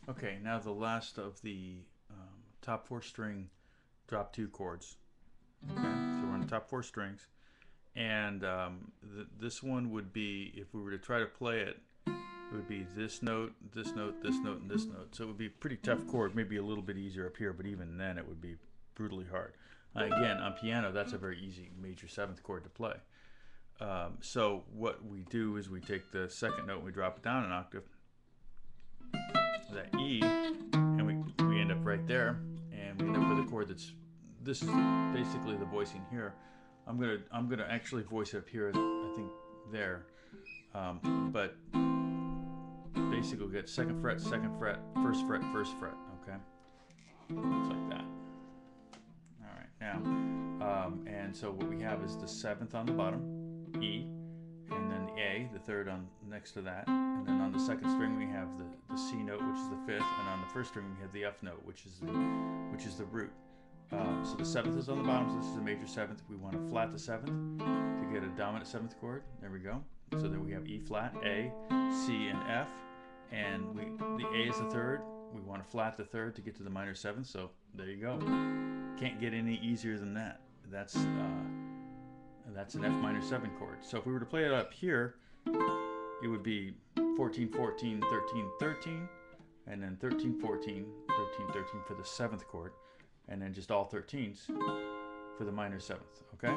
Okay, now the last of the top four string drop two chords. Okay, so we're on the top four strings, and this one would be, if we were to try to play it, it would be this note, this note, this note, and this note. So it would be a pretty tough chord, maybe a little bit easier up here, but even then it would be brutally hard. Again, on piano, that's a very easy major seventh chord to play. So what we do is we take the second note and we drop it down an octave, that E, and we end up right there, and we end up with a chord that's, this is basically the voicing here. I'm gonna actually voice it up here, I think there, but basically we'll get second fret, first fret, okay? It's like that. All right, now, and so what we have is the seventh on the bottom, E, and then the A, the third on next to that, and then on the second string we have the C note, which is the fifth, and on the first string we have the F note, which is the root. So the seventh is on the bottom, so this is a major seventh. We want to flat the seventh to get a dominant seventh chord. There we go. So then we have E flat, A, C, and F, and the A is the third. We want to flat the third to get to the minor seventh. So there you go. Can't get any easier than that. That's an F minor 7 chord. So if we were to play it up here, it would be 14, 14, 13, 13, and then 13, 14, 13, 13 for the seventh chord, and then just all 13s for the minor seventh, okay?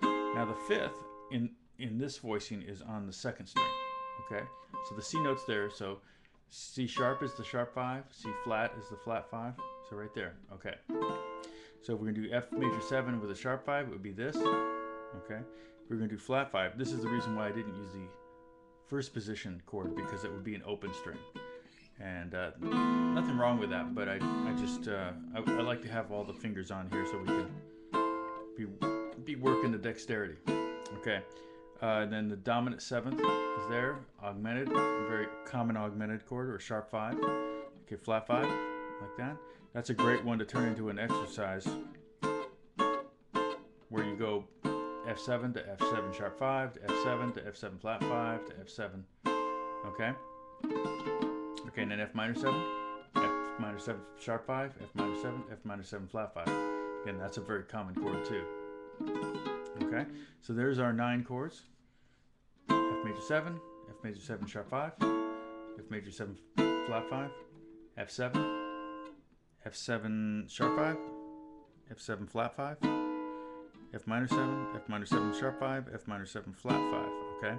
Now the fifth in this voicing is on the second string, okay? So the C note's there, so C sharp is the sharp 5, C flat is the flat 5, so right there, okay. So if we're gonna do F major 7 with a sharp 5, it would be this, okay? If we're gonna do flat 5, this is the reason why I didn't use the first position chord, because it would be an open string. And nothing wrong with that, but I like to have all the fingers on here so we can be working the dexterity. Okay, then the dominant seventh is there, augmented, a very common augmented chord, or sharp 5. Okay, flat 5, like that. That's a great one to turn into an exercise where you go F7 to F7 sharp 5 to F7 to F7 flat 5 to F7. Okay. Okay, and then F minor 7, F minor 7 sharp 5, F minor 7, F minor 7 flat 5. Again, that's a very common chord too. Okay, so there's our 9 chords. F major 7, F major 7 sharp 5, F major 7 flat 5, F7, F7 sharp 5, F7 flat 5, F minor 7, F minor 7 sharp 5, F minor 7 flat 5, okay?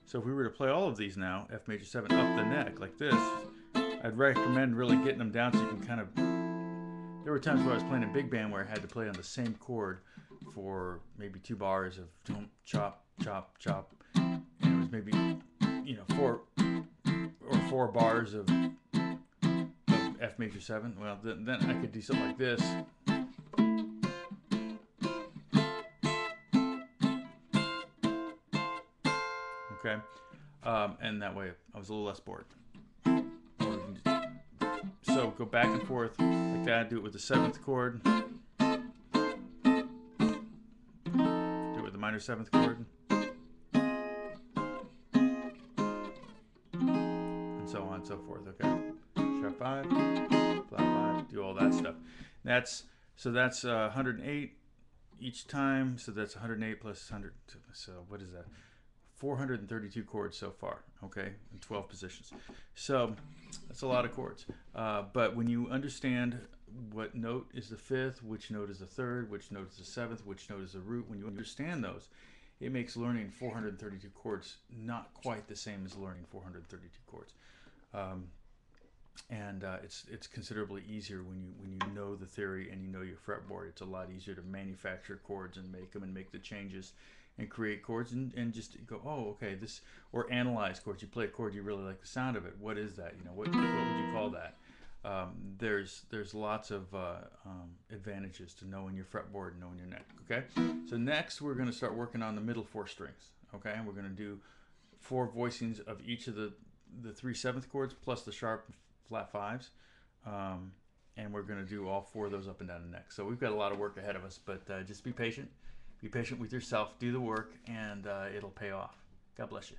So if we were to play all of these now, F major 7 up the neck like this, I'd recommend really getting them down so you can kind of, there were times where I was playing in big band where I had to play on the same chord for maybe 2 bars of chop, chop, chop, and it was maybe, you know, 4 bars of F major 7. Well, then I could do something like this. Okay, and that way I was a little less bored. So go back and forth like that. Do it with the 7th chord. Do it with the minor 7th chord. And so on and so forth, okay? Sharp 5, flat 5, do all that stuff. That's 108 each time, so that's 108 plus 100, so what is that? 432 chords so far, okay, in 12 positions. So that's a lot of chords. But when you understand what note is the 5th, which note is the 3rd, which note is the 7th, which note is the root, when you understand those, it makes learning 432 chords not quite the same as learning 432 chords. It's considerably easier when you know the theory and you know your fretboard. It's a lot easier to manufacture chords and make them and make the changes and create chords and just go, oh, okay, this, or analyze chords. You play a chord, you really like the sound of it. What is that? You know, what would you call that? There's lots of advantages to knowing your fretboard and knowing your neck. Okay, so next we're going to start working on the middle 4 strings. Okay, and we're going to do 4 voicings of each of the 3 7th chords plus the sharp flat 5s. And we're going to do all 4 of those up and down the neck. So we've got a lot of work ahead of us, but just be patient. Be patient with yourself, do the work, and it'll pay off. God bless you.